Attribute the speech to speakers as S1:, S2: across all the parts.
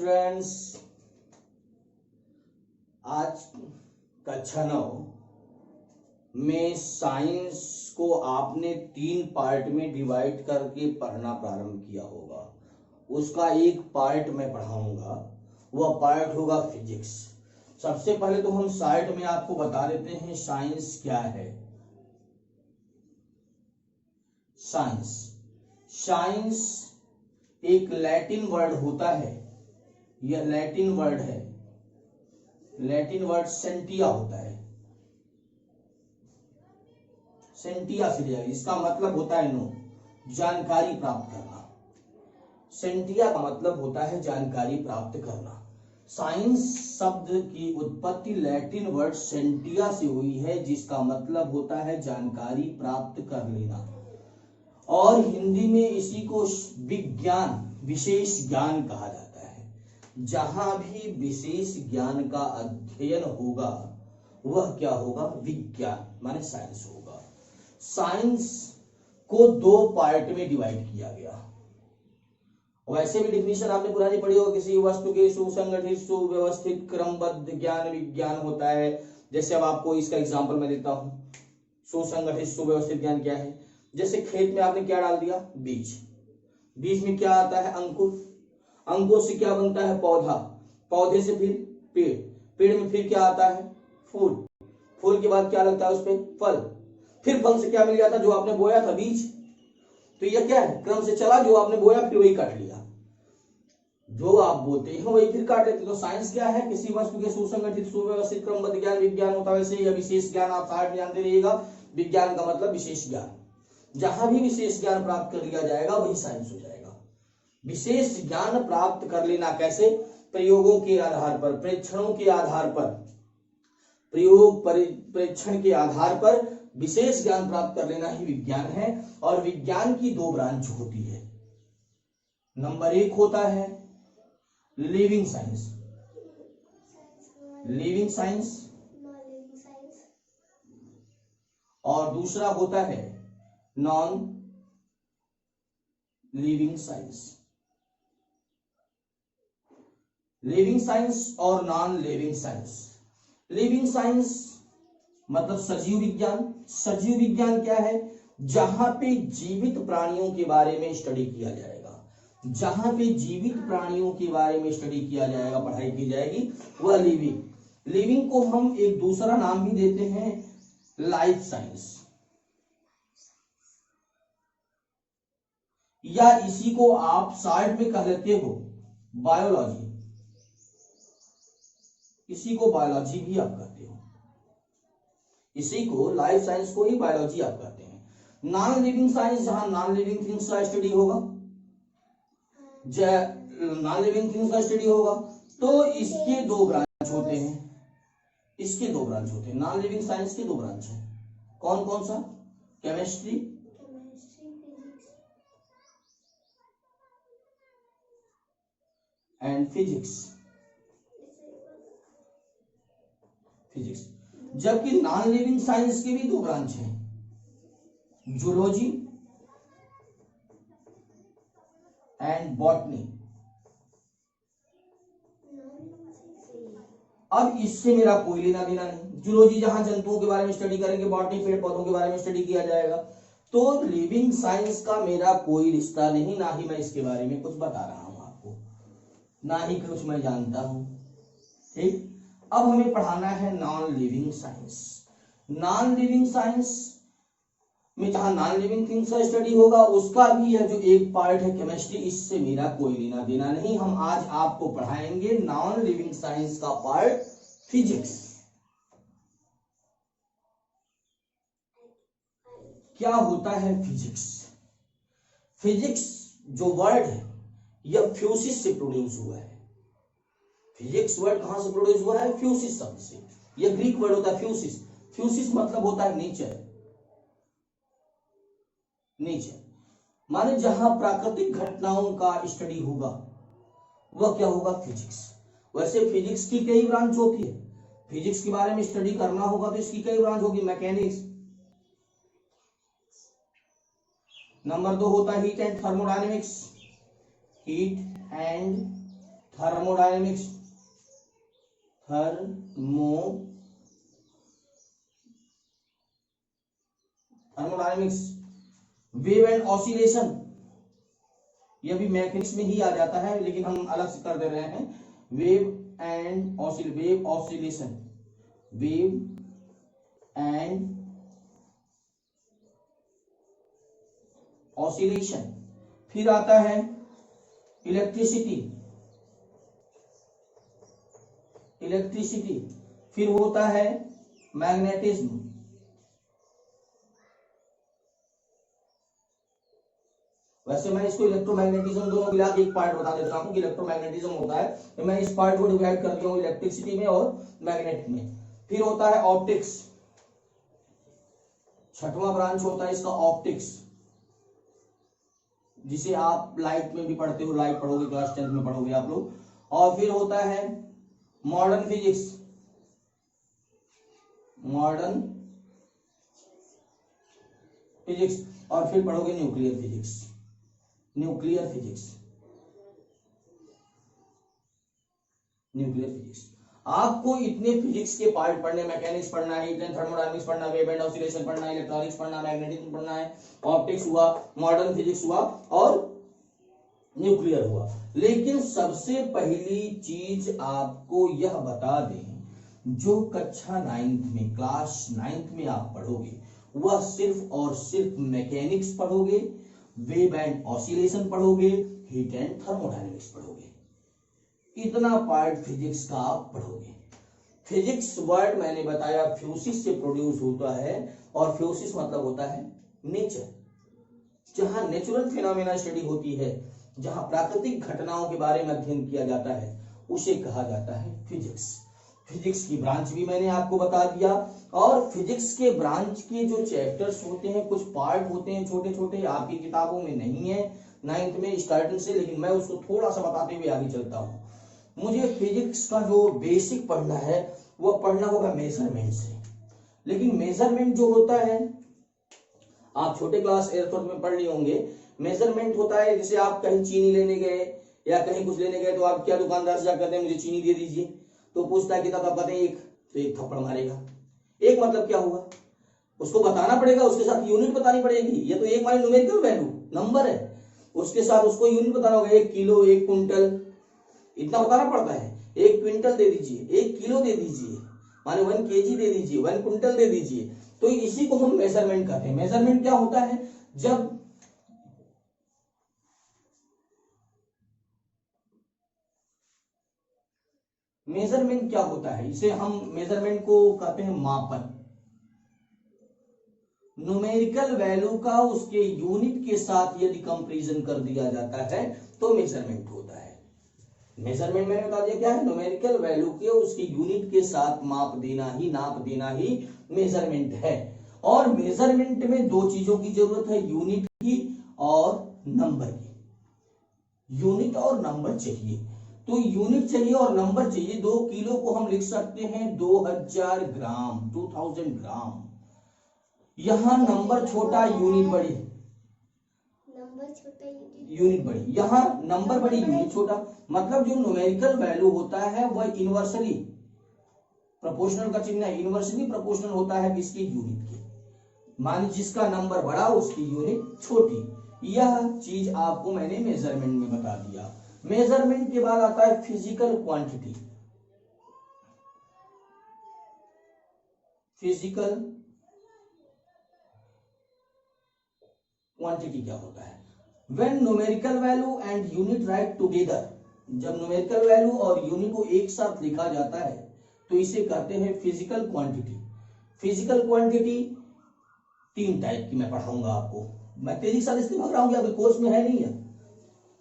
S1: Students, आज कक्षा 9 में साइंस को आपने 3 पार्ट में डिवाइड करके पढ़ना प्रारंभ किया होगा। उसका एक पार्ट मैं पढ़ाऊंगा, वह पार्ट होगा फिजिक्स। सबसे पहले तो हम साइड में आपको बता देते हैं साइंस क्या है। साइंस एक लैटिन वर्ड होता है, यह लैटिन वर्ड है। लैटिन वर्ड सेंटिया होता है, सेंटिया से लिया, इसका मतलब होता है जानकारी प्राप्त करना। सेंटिया का मतलब होता है जानकारी प्राप्त करना। साइंस शब्द की उत्पत्ति लैटिन वर्ड सेंटिया से हुई है, जिसका मतलब होता है जानकारी प्राप्त कर लेना। और हिंदी में इसी को विज्ञान, विशेष ज्ञान कहा जाता है। जहां भी विशेष ज्ञान का अध्ययन होगा वह क्या होगा? विज्ञान माने साइंस होगा। साइंस को 2 पार्ट में डिवाइड किया गया। वैसे भी डिफिनेशन आपने पुरानी पढ़ी होगी, किसी वस्तु के सुसंगठित सुव्यवस्थित क्रमबद्ध ज्ञान विज्ञान होता है। जैसे अब आपको इसका एग्जांपल मैं देता हूं। सुसंगठित सुव्यवस्थित ज्ञान क्या है? जैसे खेत में आपने क्या डाल दिया? बीज। बीज में क्या आता है? अंकुर। अंकुर से क्या बनता है? पौधा। पौधे से फिर पेड़। पेड़ में फिर क्या आता है? फूल। फूल के बाद क्या लगता है? उस पे फल। फिर फल से क्या मिल जाता? जो आपने बोया था, बीज। तो यह क्या है? क्रम से चला, जो आपने बोया फिर वही काट लिया। जो आप बोते हैं वही फिर काट लेते। तो साइंस क्या है? किसी वस्तु के सुसंगठित सुव्यवस्थित क्रमबद्ध ज्ञान विज्ञान होता है। वैसे यह विशेष ज्ञान आप साथ में जानते रहिएगा। विज्ञान का मतलब विशेष ज्ञान। जहां भी विशेष ज्ञान प्राप्त कर लिया जाएगा वही साइंस हो जाएगा। विशेष ज्ञान प्राप्त कर लेना कैसे? प्रयोगों के आधार पर, परीक्षणों के आधार पर, प्रयोग परीक्षण के आधार पर विशेष ज्ञान प्राप्त कर लेना ही विज्ञान है। और विज्ञान की 2 ब्रांच होती है। नंबर 1 होता है लिविंग साइंस। Living science. और दूसरा होता है non living science. Living science और non living science. Living science मतलब सजीव विज्ञान। सजीव विज्ञान क्या है? जहां पे जीवित प्राणियों के बारे में स्टडी किया जाएगा। जहां पे जीवित प्राणियों के बारे में स्टडी किया जाएगा, पढ़ाई की जाएगी, वह लिविंग। लिविंग को हम एक दूसरा नाम भी देते हैं लाइफ साइंस, या इसी को आप साइड में कह लेते हो बायोलॉजी। इसी को बायोलॉजी भी आप कहते हो। इसी को लाइफ साइंस को ही बायोलॉजी आप कहते हैं। नॉन लिविंग साइंस, जहां नॉन लिविंग थिंग्स का स्टडी होगा, नॉन लिविंग थिंग्स का स्टडी होगा, तो इसके 2 ब्रांच होते हैं। इसके 2 ब्रांच होते हैं। नॉन लिविंग साइंस के 2 ब्रांच है। कौन कौन सा? Chemistry and physics. फिजिक्स। जबकि नॉन लिविंग साइंस के भी 2 ब्रांच हैं, जूलॉजी एंड बॉटनी। अब इससे मेरा कोई लेना देना नहीं। जूलॉजी जहां जंतुओं के बारे में स्टडी करेंगे, बॉटनी पेड़ पौधों के बारे में स्टडी किया जाएगा। तो लिविंग साइंस का मेरा कोई रिश्ता नहीं, ना ही मैं इसके बारे में कुछ बता रहा हूं आपको, ना ही कुछ मैं जानता हूं। ठीक। अब हमें पढ़ाना है non living science. Non living science में जहां नॉन लिविंग थिंग्स का स्टडी होगा, उसका भी यह जो एक पार्ट है केमिस्ट्री, इससे मेरा कोई लेना देना नहीं। हम आज आपको पढ़ाएंगे नॉन लिविंग साइंस का पार्ट फिजिक्स। क्या होता है फिजिक्स? फिजिक्स जो वर्ड है यह फ्यूसिस से प्रोड्यूस हुआ है। फिजिक्स वर्ड कहां से प्रोड्यूस हुआ है? फ्यूसिस शब्द से। यह ग्रीक वर्ड होता है फ्यूसिस। फ्यूसिस मतलब होता है नेचर। नेचर माने जहां प्राकृतिक घटनाओं का स्टडी होगा वह क्या होगा? फिजिक्स। वैसे फिजिक्स की कई ब्रांच होती है। फिजिक्स के बारे में स्टडी करना होगा तो इसकी कई ब्रांच होगी। मैकेनिक्स, नंबर 2 होता है heat and thermodynamics, heat and thermodynamics, thermodynamics, wave and oscillation, यह भी मैकेनिक्स में ही आ जाता है लेकिन हम अलग से कर दे रहे हैं। Wave and oscillation, wave and oscillation. फिर आता है इलेक्ट्रिसिटी, फिर होता है मैग्नेटिज्म, वैसे मैं इसको इलेक्ट्रोमैग्नेटिज्म दोनों मिला के एक पार्ट बता देता हूं कि इलेक्ट्रोमैग्नेटिज्म होता है, तो मैं इस पार्ट को डिवाइड कर दिया हूं इलेक्ट्रिसिटी में और मैग्नेट में। फिर होता है ऑप्टिक्स, छठवां ब्रांच होता है इसका ऑप्टिक्स, जिसे आप लाइट में भी पढ़ते हो, लाइट पढ़ोगे क्लास 10 में पढ़ोगे आप लोग। और फिर होता है मॉडर्न फिजिक्स, और फिर पढ़ोगे न्यूक्लियर फिजिक्स। आपको इतने फिजिक्स के पार्ट पढ़ने, मैकेनिक्स पढ़ना है, थर्मोडायनेमिक्स पढ़ना है, वेव एंड ऑसिलेशन पढ़ना है, इलेक्ट्रॉनिक्स पढ़ना है, मैग्नेटिज्म पढ़ना है, ऑप्टिक्स हुआ, मॉडर्न फिजिक्स हुआ और न्यूक्लियर हुआ। लेकिन सबसे पहली चीज आपको यह बता दें, जो कक्षा 9th में, क्लास 9th में आप पढ़ोगे वह सिर्फ और सिर्फ मैकेनिक्स पढ़ोगे, वेव एंड ऑसिलेशन पढ़ोगे, हीट एंड थर्मोडायनेमिक्स पढ़ोगे। इतना पार्ट फिजिक्स का आप पढ़ोगे। फिजिक्स वर्ड मैंने बताया फ्यूसिस से प्रोड्यूस होता है, और फ्यूसिस मतलब होता है नेचर। जहां नेचुरल फिनोमेना स्टडी होती है, जहां प्राकृतिक घटनाओं के बारे में अध्ययन किया जाता है, उसे कहा जाता है फिजिक्स। फिजिक्स की ब्रांच भी मैंने आपको बता दिया, और फिजिक्स के ब्रांच के जो चैप्टर्स होते हैं, कुछ पार्ट होते हैं छोटे छोटे, आपकी किताबों में नहीं है 9th में स्टार्टिंग से, लेकिन मैं उसको थोड़ा सा बताते हुए आगे चलता हूँ। मुझे फिजिक्स का जो बेसिक पढ़ना है वो पढ़ना होगा मेजरमेंट से। लेकिन मेजरमेंट जो होता है, आप छोटे क्लास 8th में पढ़ लिए होंगे, मेजरमेंट होता है जैसे आप कहीं चीनी लेने गए या कहीं कुछ लेने गए, तो आप क्या दुकानदार से जाकर कहते हैं मुझे चीनी दे दीजिए, तो पूछता है कितना, तो आप कहते हैं एक, तो एक थप्पड़ मारेगा। एक मतलब क्या हुआ, उसको बताना पड़ेगा, उसके साथ यूनिट बतानी पड़ेगी। ये तो एक माने न्यूमेरिकल वैल्यू, नंबर है, उसके साथ उसको यूनिट बताना होगा, 1 किलो, 1 कुंटल, इतना बताना पड़ता है। 1 क्विंटल दे दीजिए, 1 किलो दे दीजिए, माने 1 केजी दे दीजिए, 1 कुंटल दे दीजिए। तो इसी को हम मेजरमेंट कहते हैं। मेजरमेंट क्या होता है, जब मेजरमेंट क्या होता है, इसे हम मेजरमेंट को कहते हैं मापन। न्यूमेरिकल वैल्यू का उसके यूनिट के साथ यदि कंपैरिजन कर दिया जाता है तो मेजरमेंट होता है। मेजरमेंट मैंने बता दिया क्या है, न्यूमेरिकल वैल्यू के उसके यूनिट के साथ नाप देना ही मेजरमेंट है। और मेजरमेंट में दो चीजों की जरूरत है, यूनिट की और नंबर की। यूनिट और नंबर चाहिए, तो यूनिट चाहिए और नंबर चाहिए। 2 किलो को हम लिख सकते हैं 2000 ग्राम, 2000 ग्राम। यहां नंबर छोटा, यूनिट बड़ी, यूनिट बड़ी, यहां नंबर बड़ी, यूनिट छोटा। मतलब जो न्यूमेरिकल वैल्यू होता है वह इनवर्सली प्रोपोर्शनल का चिन्ह है, इनवर्सली प्रोपोर्शनल होता है किसकी, यूनिट के। मान जिसका नंबर बड़ा उसकी यूनिट छोटी। यह चीज आपको मैंने मेजरमेंट में बता दिया। मेजरमेंट के बाद आता है फिजिकल क्वांटिटी। फिजिकल क्वांटिटी क्या होता है, when numerical value and unit right together, जब न्यूमेरिकल वैल्यू और यूनिट को एक साथ लिखा जाता है तो इसे कहते हैं physical quantity. Physical quantity 3 type की मैं पढ़ाऊंगा आपको, मैं तेजी के साथ इसलिए भाग रहा हूं, अभी कोर्स में है नहीं है।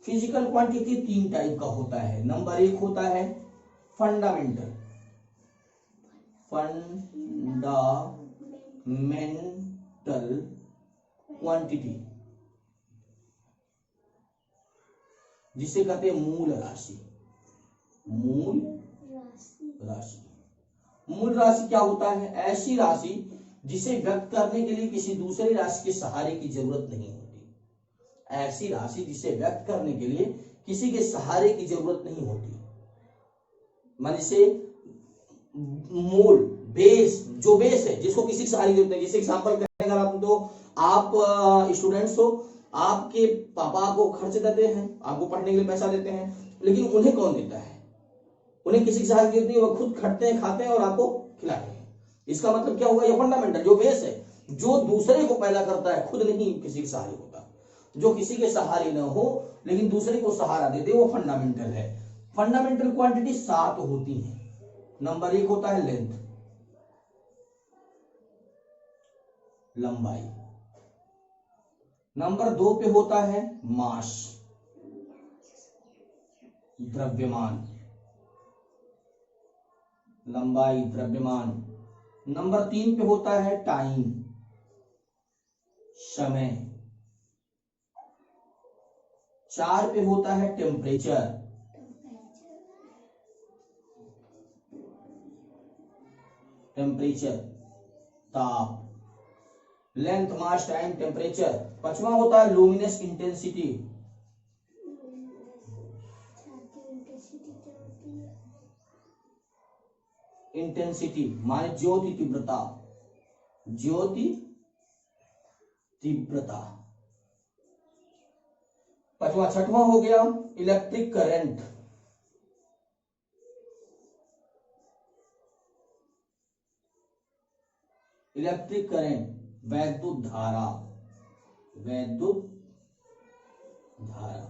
S1: फिजिकल क्वांटिटी 3 टाइप का होता है। नंबर 1 होता है फंडामेंटल क्वांटिटी, जिसे कहते हैं मूल राशि। मूल राशि क्या होता है, ऐसी राशि जिसे व्यक्त करने के लिए किसी दूसरे राशि के सहारे की जरूरत नहीं होती। ऐसी राशि जिसे व्यक्त करने के लिए किसी के सहारे की जरूरत नहीं होती। मान से मूल, बेस, जो बेस है जिसको किसी सहारे की जरूरत है। जैसे एग्जांपल करें अगर आप, तो आप स्टूडेंट्स हो, आपके पापा को खर्च देते हैं, आपको पढ़ने के लिए पैसा देते हैं, लेकिन उन्हें कौन देता है? उन्हें किसी की सहारे की जरूरत नहीं, वो खुद खटते हैं, खाते हैं और आपको खिलाते हैं। इसका मतलब क्या हुआ? ये फंडामेंटल जो बेस है, जो दूसरे को पैदा करता है, खुद नहीं किसी के सहारे होता, जो किसी के सहारे न हो लेकिन दूसरे को सहारा देते, वो फंडामेंटल है। फंडामेंटल क्वांटिटी 7 होती है। नंबर 1 होता है लेंथ, लंबाई। नंबर 2 पे होता है मास, द्रव्यमान, लंबाई, द्रव्यमान। नंबर 3 पे होता है टाइम, समय। 4 पे होता है टेम्परेचर, टेम्परेचर, ताप। लेंथ, मास, टाइम, टेम्परेचर। 5वां होता है लुमिनस इंटेंसिटी, इंटेंसिटी माने ज्योति तीव्रता, ज्योति तीव्रता। 6वां हो गया इलेक्ट्रिक करंट, इलेक्ट्रिक करंट, वैद्युत धारा, वैद्युत धारा।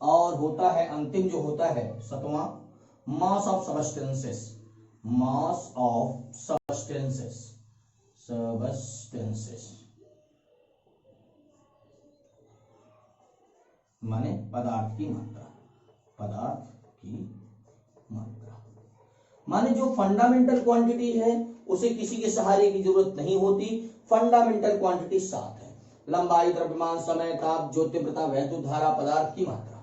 S1: और होता है अंतिम जो होता है 7वां, mass of substances, mass of substances, substances माने पदार्थ की मात्रा, पदार्थ की मात्रा। माने जो फंडामेंटल क्वांटिटी है उसे किसी के सहारे की जरूरत नहीं होती। फंडामेंटल क्वांटिटी 7 है, लंबाई, द्रव्यमान, समय, ताप, ज्योति तीव्रता, वैद्युत धारा, पदार्थ की मात्रा।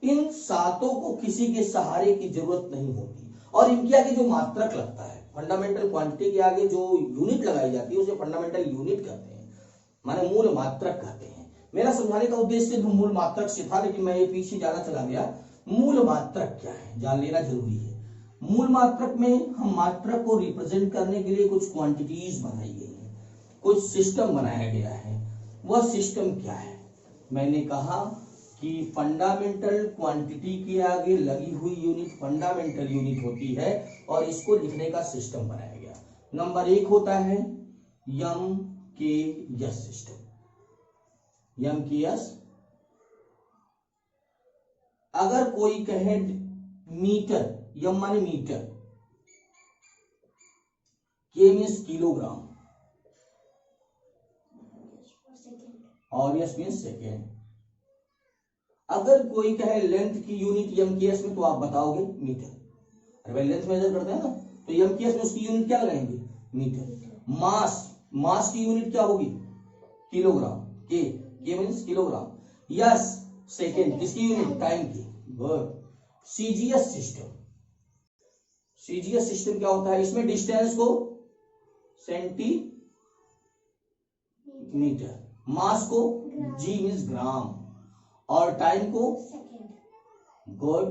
S1: इन 7 को किसी के सहारे की जरूरत नहीं होती। और इनके आगे जो मात्रक लगता है, फंडामेंटल क्वांटिटी के आगे जो यूनिट लगाई जाती है उसे फंडामेंटल यूनिट कहते हैं, माने मूल मात्रक कहते हैं। मेरा समझाने का उद्देश्य सिर्फ मूल मात्रक से था, लेकिन मैं ये पीछे ज्यादा चला गया। मूल मात्रक क्या है जान लेना जरूरी है। मूल मात्रक में हम मात्रक को रिप्रेजेंट करने के लिए कुछ क्वांटिटीज बनाई गई है, कुछ सिस्टम बनाया गया है। वह सिस्टम क्या है? मैंने कहा कि फंडामेंटल क्वांटिटी के आगे लगी हुई यूनिट फंडामेंटल यूनिट होती है और इसको लिखने का सिस्टम बनाया गया। नंबर 1 होता है एम के एस सिस्टम, एम के एस। अगर कोई कहे मीटर, यम माने मीटर, के मीन्स किलोग्राम और एस मीन्स सेकेंड। अगर कोई कहे लेंथ की यूनिट एम के एस में, तो आप बताओगे मीटर। अरे भाई लेंथ मेजर करते हैं ना, तो एम के एस में उसकी यूनिट क्या लगाएंगे? मीटर। मास, मास की यूनिट क्या होगी? किलोग्राम, के मीन्स किलोग्राम। यस सेकेंड, किसकी यूनिट? टाइम की। Good. CGS system, CGS system क्या होता है? इसमें डिस्टेंस को सेंटीमीटर, मास को जी मीन्स ग्राम और टाइम को गुड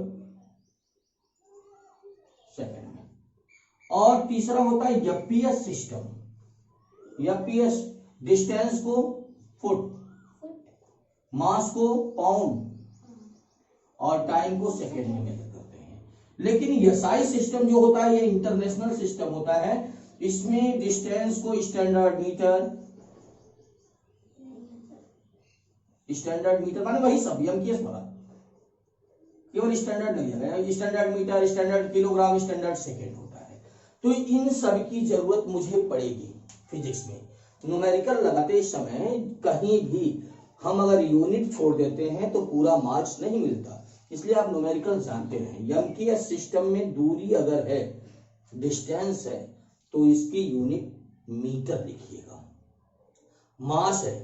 S1: सेकेंड में। और तीसरा होता है एफपीएस सिस्टम, एफपीएस डिस्टेंस को फुट, मास को पाउंड और टाइम को सेकेंड में मेजर करते हैं। लेकिन एसआई सिस्टम जो होता है ये इंटरनेशनल सिस्टम होता है। इसमें डिस्टेंस को स्टैंडर्ड मीटर, स्टैंडर्ड मीटर माने वही सब एम के एस वाला, केवल स्टैंडर्ड नहीं है, standard metre, standard kilogram, standard second होता है। तो इन सब की जरूरत मुझे पड़ेगी फिजिक्स में। न्यूमेरिकल लगाते समय कहीं भी हम अगर यूनिट छोड़ देते हैं तो पूरा मार्क्स नहीं मिलता, इसलिए आप न्यूमेरिकल जानते हैं। एम के एस सिस्टम में दूरी अगर है, डिस्टेंस है, तो इसकी यूनिट मीटर लिखिएगा। मास है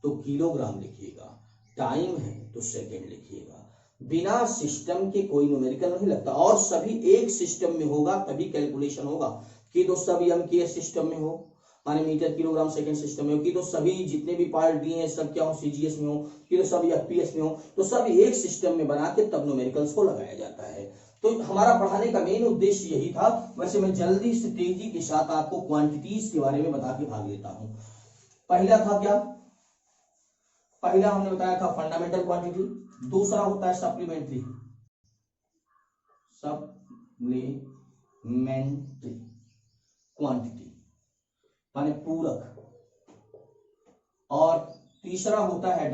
S1: तो किलोग्राम लिखिएगा, टाइम है तो सेकेंड लिखिएगा। बिना सिस्टम के कोई न्यूमेरिकल नहीं लगता। और सभी एक सिस्टम में होगा तभी कैलकुलेशन होगा। कि तो सभी एम के एस सिस्टम में हो, माने मीटर, किलोग्राम, सेकंड सिस्टम में हो, कि तो सभी जितने भी पार्ट दिए हैं सब क्या हो? सीजीएस में हो, कि तो सभी एफपीएस में हो, तो सब एक सिस्टम में बना के तब न्यूमेरिकल्स को लगाया जाता है। तो हमारा पढ़ाने का मेन उद्देश्य यही था। वैसे मैं जल्दी से तेजी के साथ आपको क्वांटिटीज के बारे में बता के भाग लेता हूं। पहला था क्या? पहला हमने बताया था फंडामेंटल क्वांटिटी, दूसरा होता है सप्लीमेंट्री क्वांटिटी माने पूरक, और तीसरा होता है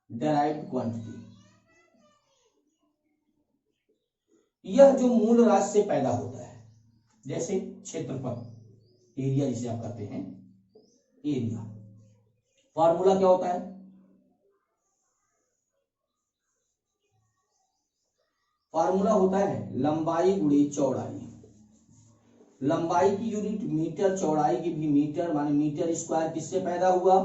S1: डेराइव्ड क्वांटिटी। यह जो मूल राशि से पैदा होता है, जैसे क्षेत्रफल, एरिया जिसे आप कहते हैं एरिया। फॉर्मूला क्या होता है? फॉर्मूला होता है लंबाई गुणे चौड़ाई। लंबाई की यूनिट मीटर, चौड़ाई की भी मीटर, माने मीटर स्क्वायर किससे पैदा हुआ?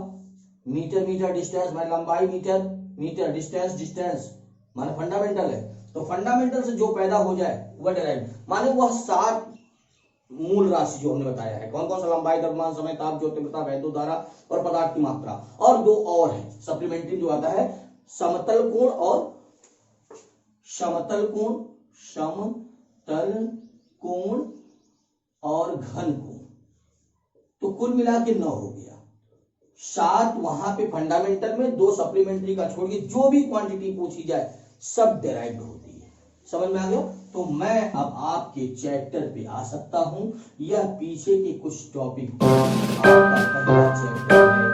S1: मीटर, मीटर डिस्टेंस माने लंबाई मीटर, मीटर डिस्टेंस, डिस्टेंस माने फंडामेंटल है। तो फंडामेंटल से जो पैदा हो जाए वह डेराइव्ड, माने वह 7 मूल राशि जो हमने बताया है। कौन कौन सा? लंबाई, द्रव्यमान, समय, ताप, ज्योतिर्मत्ता, वैद्युत धारा और पदार्थ की मात्रा। और 2 और है सप्लीमेंट्री जो आता है, समतल कोण और समतल कोण और घन कोण। तो कुल मिला के 9 हो गया। 7 वहां पे फंडामेंटल में, 2 सप्लीमेंट्री का छोड़िए, जो भी क्वांटिटी पूछी जाए सब डेराइव्ड होती है। समझ में आ गया? तो मैं अब आपके चैप्टर पे आ सकता हूं। यह पीछे के कुछ टॉपिक आपका पहला चैप्टर है।